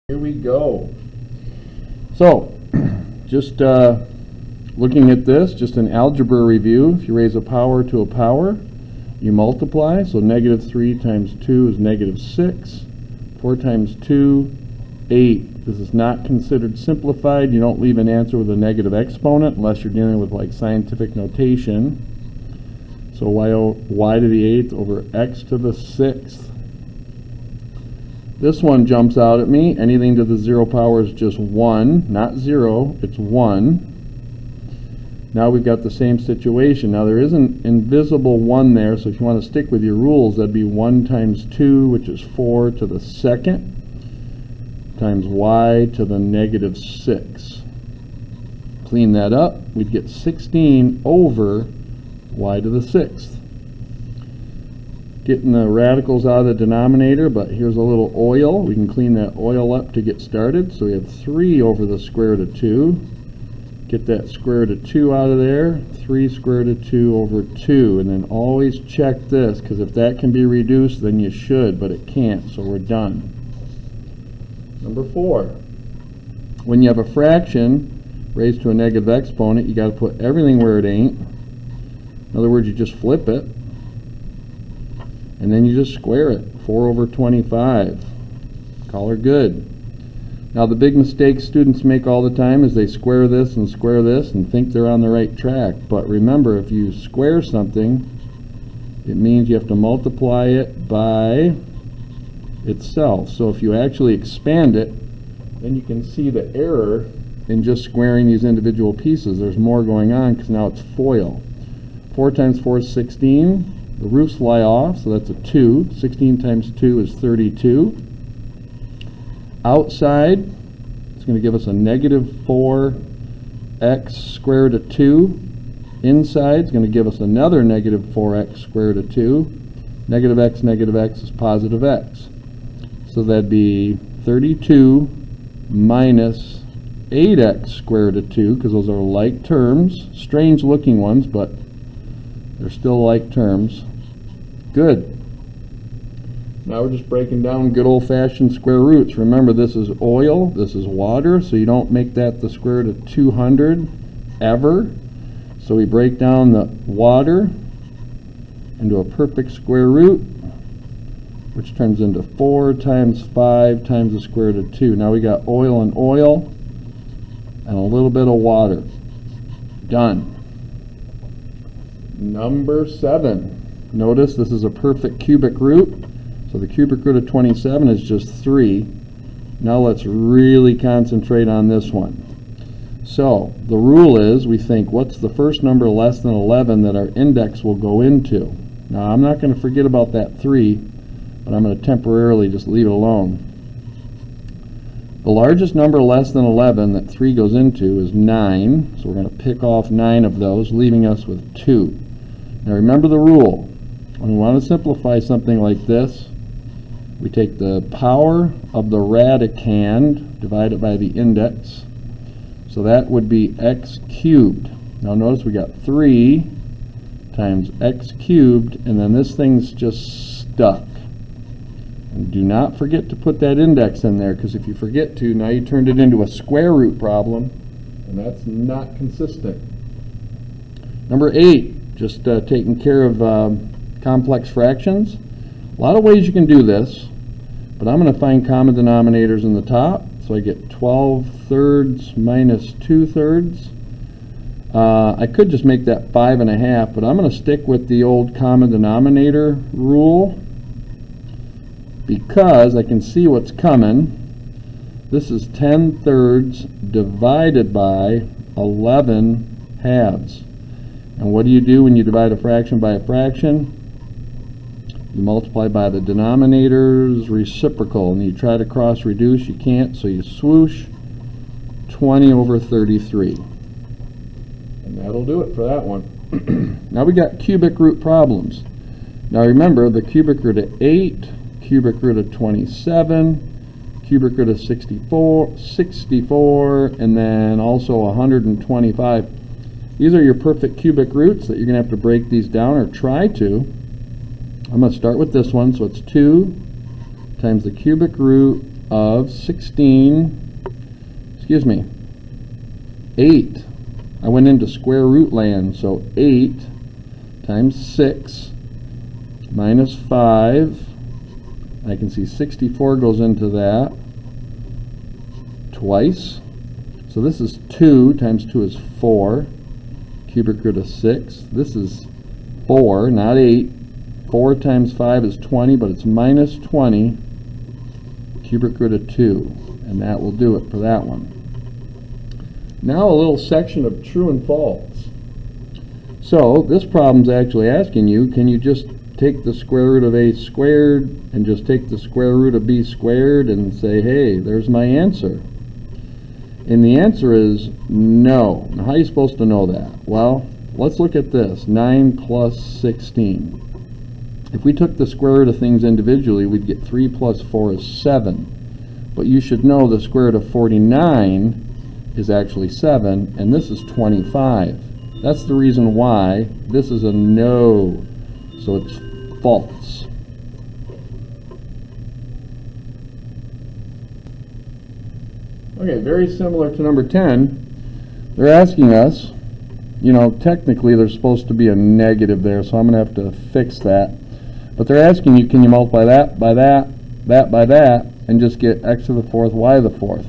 Here we go. So, just looking at this, just an algebra review. If you raise a power to a power, you multiply. So negative 3 times 2 is negative 6. 4 times 2, 8. This is not considered simplified. You don't leave an answer with a negative exponent unless you're dealing with like scientific notation. So y to the 8th over x to the 6th. This one jumps out at me. Anything to the 0 power is just 1, not 0, it's 1. Now we've got the same situation. Now there is an invisible 1 there, so if you want to stick with your rules, that'd be 1 times 2, which is 4 to the 2nd, times y to the negative 6. Clean that up, we'd get 16 over y to the 6th. Getting the radicals out of the denominator, but here's a little oil. We can clean that oil up to get started. So we have 3 over the square root of 2. Get that square root of 2 out of there. 3 square root of 2 over 2. And then always check this, because if that can be reduced, then you should, but it can't, so we're done. Number 4. When you have a fraction raised to a negative exponent, you got to put everything where it ain't. In other words, you just flip it. And then you just square it, 4 over 25. Call her good. Now the big mistake students make all the time is they square this and think they're on the right track. But remember, if you square something, it means you have to multiply it by itself. So if you actually expand it, then you can see the error in just squaring these individual pieces. There's more going on because now it's FOIL. 4 times 4 is 16. The roots fly off, so that's a 2. 16 times 2 is 32. Outside, it's going to give us a negative 4x square root of 2. Inside is going to give us another negative 4x square root of 2. Negative x is positive x. So that'd be 32 minus 8x square root of 2, because those are like terms. Strange looking ones, but they're still like terms. Good. Now we're just breaking down good old-fashioned square roots. Remember, this is oil, this is water, so you don't make that the square root of 200 ever. So we break down the water into a perfect square root, which turns into 4 times 5 times the square root of 2. Now we got oil and a little bit of water. Done. Number 7. Notice this is a perfect cubic root. So the cubic root of 27 is just 3. Now let's really concentrate on this one. So the rule is we think, what's the first number less than 11 that our index will go into? Now I'm not going to forget about that 3, but I'm going to temporarily just leave it alone. The largest number less than 11 that 3 goes into is 9. So we're going to pick off 9 of those, leaving us with 2. Now remember the rule. When we want to simplify something like this, we take the power of the radicand, divide it by the index. So that would be x cubed. Now notice we got 3 times x cubed, and then this thing's just stuck. And do not forget to put that index in there, because if you forget to, now you turned it into a square root problem, and that's not consistent. Number 8. Just taking care of complex fractions. A lot of ways you can do this, but I'm going to find common denominators in the top. So I get 12 thirds minus 2 thirds. I could just make that 5.5, but I'm going to stick with the old common denominator rule because I can see what's coming. This is 10 thirds divided by 11 halves. And what do you do when you divide a fraction by a fraction? You multiply by the denominator's reciprocal, and you try to cross reduce, you can't, so you swoosh 20 over 33. And that'll do it for that one. Now we got cubic root problems. Now remember, the cubic root of 8, cubic root of 27, cubic root of 64, and then also 125. These are your perfect cubic roots that you're going to have to break these down, or try to. I'm going to start with this one, so it's 2 times the cubic root of 16, excuse me, 8. I went into square root land, so 8 times 6 minus 5. I can see 64 goes into that twice. So this is 2 times 2 is 4. Cubic root of 6. This is 4, not 8. 4 times 5 is 20, but it's minus 20. Cubic root of 2. And that will do it for that one. Now a little section of true and false. So this problem's actually asking you, can you just take the square root of a squared and just take the square root of b squared and say, hey, there's my answer? And the answer is no. Now, how are you supposed to know that? Well, let's look at this. 9 plus 16. If we took the square root of things individually, we'd get 3 plus 4 is 7. But you should know the square root of 49 is actually 7, and this is 25. That's the reason why this is a no. So it's false. Okay, very similar to number 10. They're asking us, you know, technically there's supposed to be a negative there, so I'm going to have to fix that. But they're asking you, can you multiply that by that, that by that, and just get x to the fourth, y to the fourth?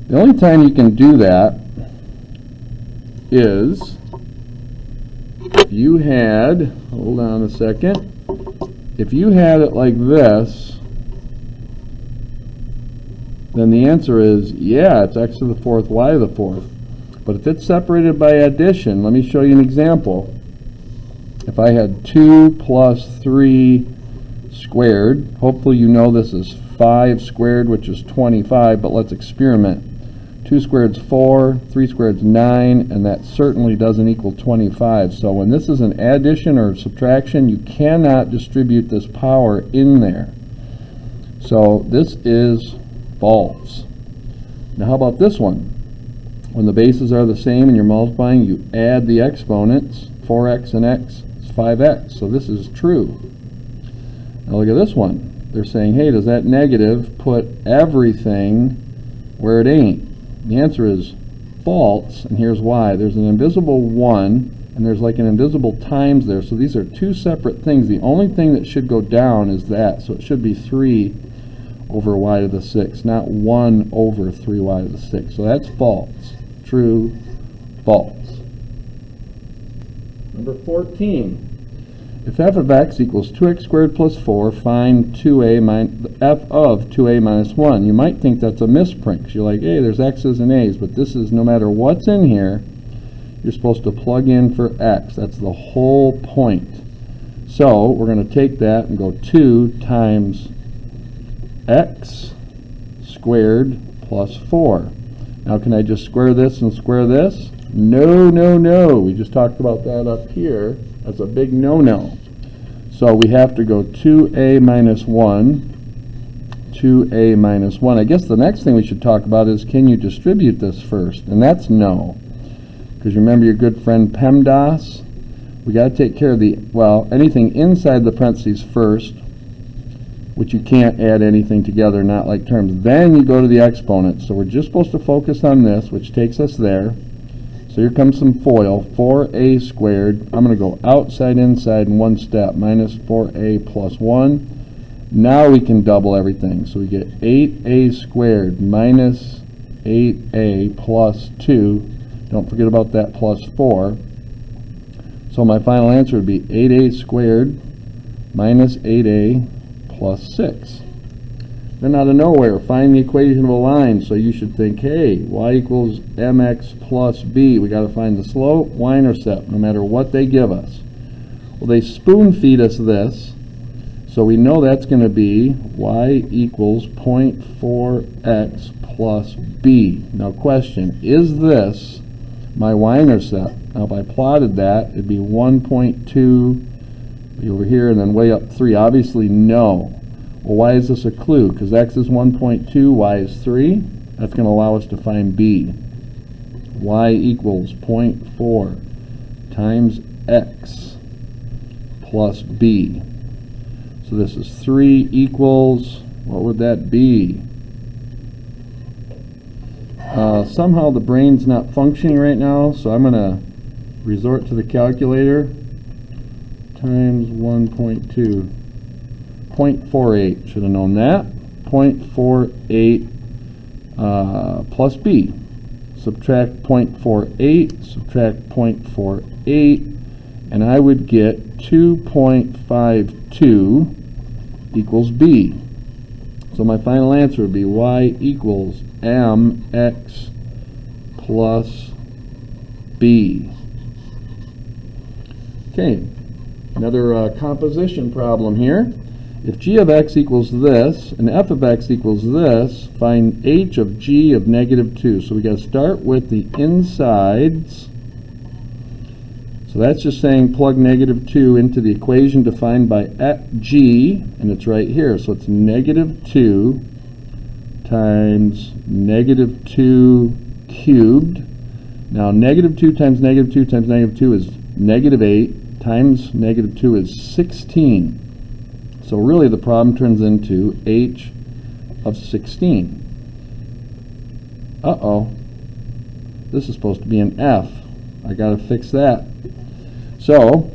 The only time you can do that is if you had, hold on a second, if you had it like this, then the answer is, yeah, it's x to the fourth, y to the fourth. But if it's separated by addition, let me show you an example. If I had 2 plus 3 squared, hopefully you know this is 5 squared, which is 25, but let's experiment. 2 squared is 4, 3 squared is 9, and that certainly doesn't equal 25. So when this is an addition or subtraction, you cannot distribute this power in there. So this is false. Now how about this one? When the bases are the same and you're multiplying, you add the exponents. 4x and x is 5x. So this is true. Now look at this one. They're saying, hey, does that negative put everything where it ain't? The answer is false, and here's why. There's an invisible 1, and there's like an invisible times there. So these are two separate things. The only thing that should go down is that. So it should be 3 over y to the 6, not 1 over 3y to the 6. So that's false. True, false. Number 14. If f of x equals 2x squared plus 4, find f of 2a minus 1. You might think that's a misprint. You're like, hey, there's x's and a's, but this is no matter what's in here, you're supposed to plug in for x. That's the whole point. So we're going to take that and go 2 times x squared plus 4. Now can I just square this and square this? No, no, no. We just talked about that up here. That's a big no-no. So we have to go 2a minus 1, 2a minus 1. I guess the next thing we should talk about is, can you distribute this first? And that's no. Because remember your good friend PEMDAS? We got to take care of the, well, anything inside the parentheses first, which you can't add anything together, not like terms. Then you go to the exponents. So we're just supposed to focus on this, which takes us there. So here comes some FOIL, 4a squared. I'm going to go outside, inside in one step, minus 4a plus 1. Now we can double everything. So we get 8a squared minus 8a plus 2. Don't forget about that plus 4. So my final answer would be 8a squared minus 8a plus 6. Then out of nowhere, find the equation of a line. So you should think, hey, y equals mx plus b. We got to find the slope, y-intercept, no matter what they give us. Well, they spoon feed us this, so we know that's going to be y equals 0.4x plus b. Now question, is this my y-intercept? Now if I plotted that, it'd be 1.2 over here and then way up 3. Obviously no. Well, why is this a clue? Because x is 1.2, y is 3. That's going to allow us to find b. Y equals 0.4 times x plus b. So this is 3 equals, what would that be? Somehow the brain's not functioning right now, so I'm going to resort to the calculator. Times 1.2. 0.48. Should have known that. 0.48 plus b. Subtract 0.48, subtract 0.48, and I would get 2.52 equals b. So my final answer would be y equals mx plus b. Okay, another composition problem here. If g of x equals this and f of x equals this, find h of g of -2. So we got to start with the insides. So that's just saying plug -2 into the equation defined by g, and it's right here. So it's -2 times -2 cubed. Now -2 times -2 times -2 is -8 times -2 is 16. So really the problem turns into h of 16. Uh-oh. This is supposed to be an f. I got to fix that. So,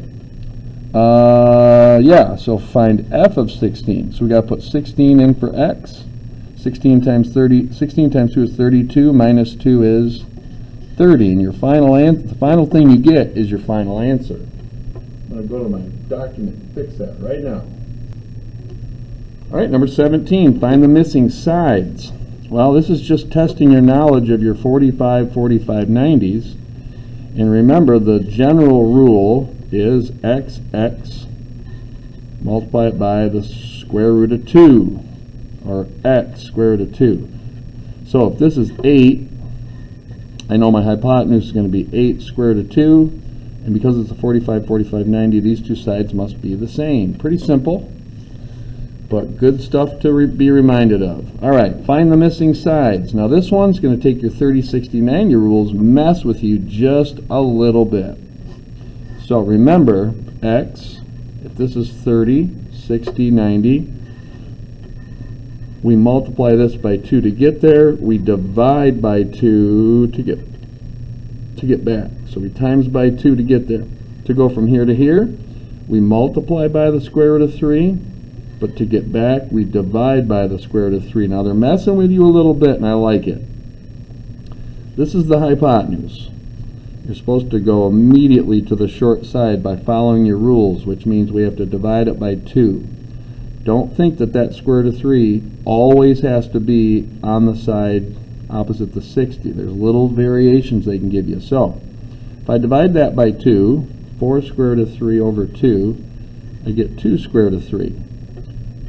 yeah, so find f of 16. So we got to put 16 in for x. 16 times 2 is 32, minus 2 is 30. And your final answer, the final thing you get is your final answer. I'm going to go to my document and fix that right now. All right, number 17, find the missing sides. Well, this is just testing your knowledge of your 45, 45, 90s. And remember, the general rule is x multiply it by the square root of 2, or x square root of 2. So if this is 8, I know my hypotenuse is going to be 8 square root of 2. And because it's a 45, 45, 90, these two sides must be the same. Pretty simple, but good stuff to be reminded of. All right, find the missing sides. Now this one's going to take your 30, 60, 90 rules, mess with you just a little bit. So remember, x, if this is 30, 60, 90, we multiply this by 2 to get there. We divide by 2 to get back. So we times by 2 to get there. To go from here to here, we multiply by the square root of 3. But to get back, we divide by the square root of 3. Now they're messing with you a little bit, and I like it. This is the hypotenuse. You're supposed to go immediately to the short side by following your rules, which means we have to divide it by 2. Don't think that that square root of 3 always has to be on the side opposite the 60. There's little variations they can give you. So if I divide that by 2, 4 square root of 3 over 2, I get 2 square root of 3.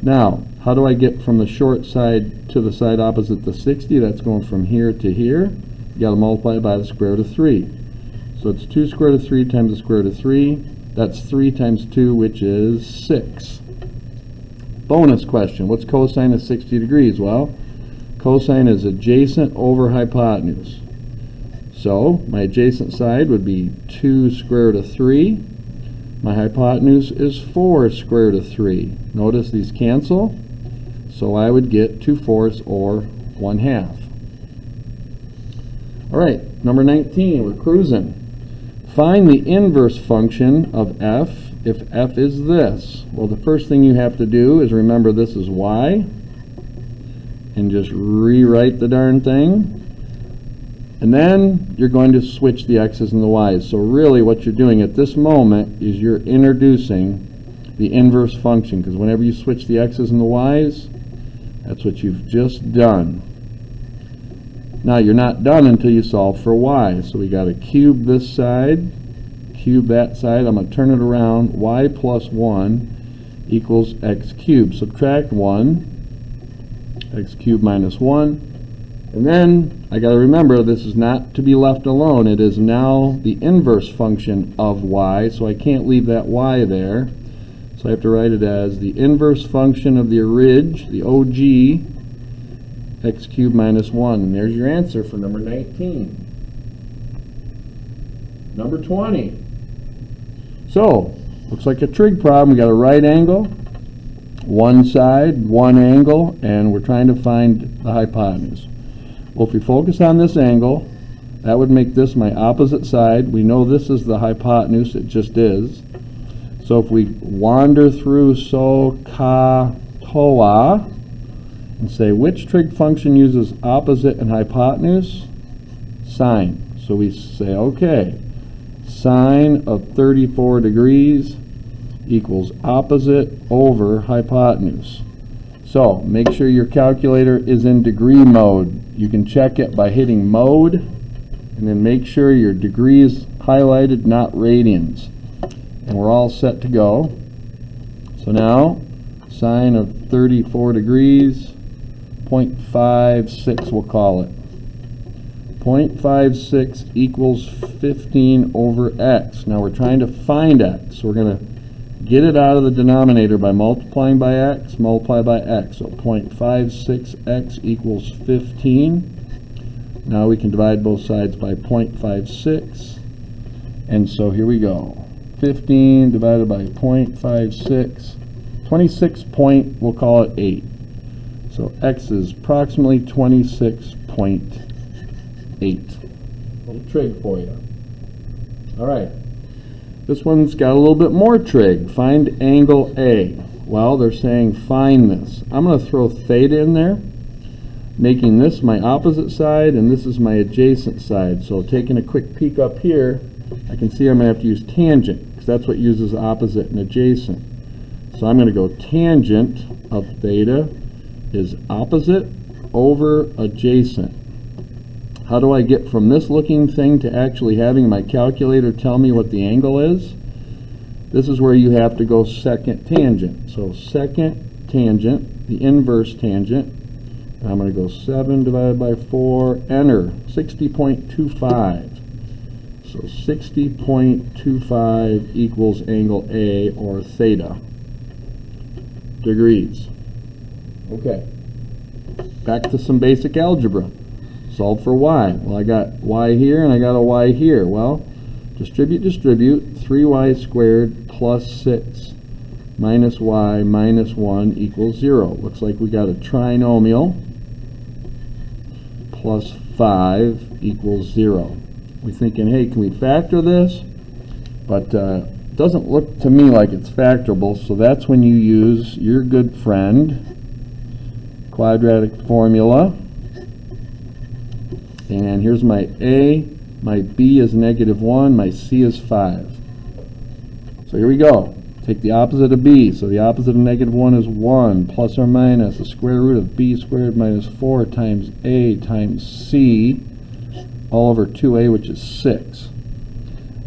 Now, how do I get from the short side to the side opposite the 60? That's going from here to here. You got to multiply it by the square root of 3. So it's 2 square root of 3 times the square root of 3. That's 3 times 2, which is 6. Bonus question. What's cosine of 60 degrees? Well, cosine is adjacent over hypotenuse. So my adjacent side would be 2 square root of 3. My hypotenuse is 4 square root of 3. Notice these cancel, so I would get 2/4 or 1/2. All right, number 19, we're cruising. Find the inverse function of f if f is this. Well, the first thing you have to do is remember this is y, and just rewrite the darn thing. And then you're going to switch the x's and the y's. So really what you're doing at this moment is you're introducing the inverse function, because whenever you switch the x's and the y's, that's what you've just done. Now you're not done until you solve for y. So we got to cube this side, cube that side. I'm going to turn it around. Y plus 1 equals x cubed. Subtract 1, x cubed minus 1. And then I got to remember this is not to be left alone. It is now the inverse function of y, so I can't leave that y there. So I have to write it as the inverse function of the orig, the OG, x cubed minus 1. And there's your answer for number 19. Number 20. So, looks like a trig problem. We got a right angle, one side, one angle, and we're trying to find the hypotenuse. Well, if we focus on this angle, that would make this my opposite side. We know this is the hypotenuse, it just is. So if we wander through SOHCAHTOA and say, which trig function uses opposite and hypotenuse? Sine. So we say, okay, sine of 34 degrees equals opposite over hypotenuse. So make sure your calculator is in degree mode. You can check it by hitting mode, and then make sure your degree is highlighted, not radians. And we're all set to go. So now, sine of 34 degrees, 0.56 we'll call it. 0.56 equals 15 over x. Now we're trying to find x. So we're going to get it out of the denominator by multiplying by x, multiply by x. So 0.56x equals 15. Now we can divide both sides by 0.56. And so here we go. 15 divided by 0.56. 26 point, we'll call it 8. So x is approximately 26.8. Little trig for you. All right. This one's got a little bit more trig. Find angle A. Well, they're saying find this. I'm going to throw theta in there, making this my opposite side, and this is my adjacent side. So taking a quick peek up here, I can see I'm going to have to use tangent, because that's what uses opposite and adjacent. So I'm going to go tangent of theta is opposite over adjacent. How do I get from this looking thing to actually having my calculator tell me what the angle is? This is where you have to go second tangent. So second tangent, the inverse tangent, and I'm going to go 7 divided by 4, enter, 60.25. So 60.25 equals angle A, or theta, degrees. Okay, back to some basic algebra. Solve for y. Well, I got y here and I got a y here. Well, distribute, 3y squared plus 6 minus y minus 1 equals 0. Looks like we got a trinomial. Plus 5 equals 0. We're thinking, hey, can we factor this? But it doesn't look to me like it's factorable, so that's when you use your good friend quadratic formula. And here's my A, my B is -1, my C is 5. So here we go. Take the opposite of B. So the opposite of -1 is 1, plus or minus the square root of B squared minus 4 times A times C, all over 2A, which is 6.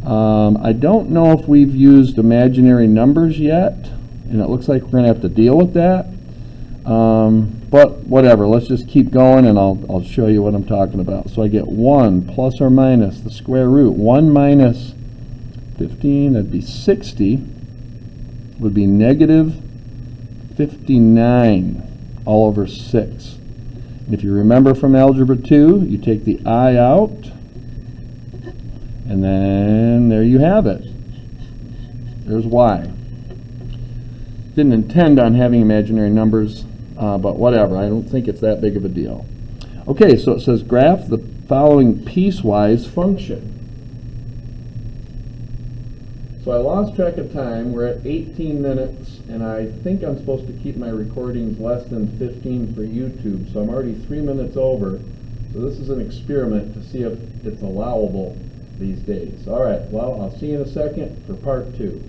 I don't know if we've used imaginary numbers yet, and it looks like we're going to have to deal with that. But whatever, let's just keep going and I'll show you what I'm talking about. So I get 1 plus or minus the square root. 1 minus 15, that'd be 60, would be -59 all over 6. And if you remember from Algebra 2, you take the I out, and then there you have it. There's y. Didn't intend on having imaginary numbers, but whatever, I don't think it's that big of a deal. Okay, so it says graph the following piecewise function. So I lost track of time. We're at 18 minutes, and I think I'm supposed to keep my recordings less than 15 for YouTube, so I'm already 3 minutes over. So this is an experiment to see if it's allowable these days. All right, well, I'll see you in a second for part 2.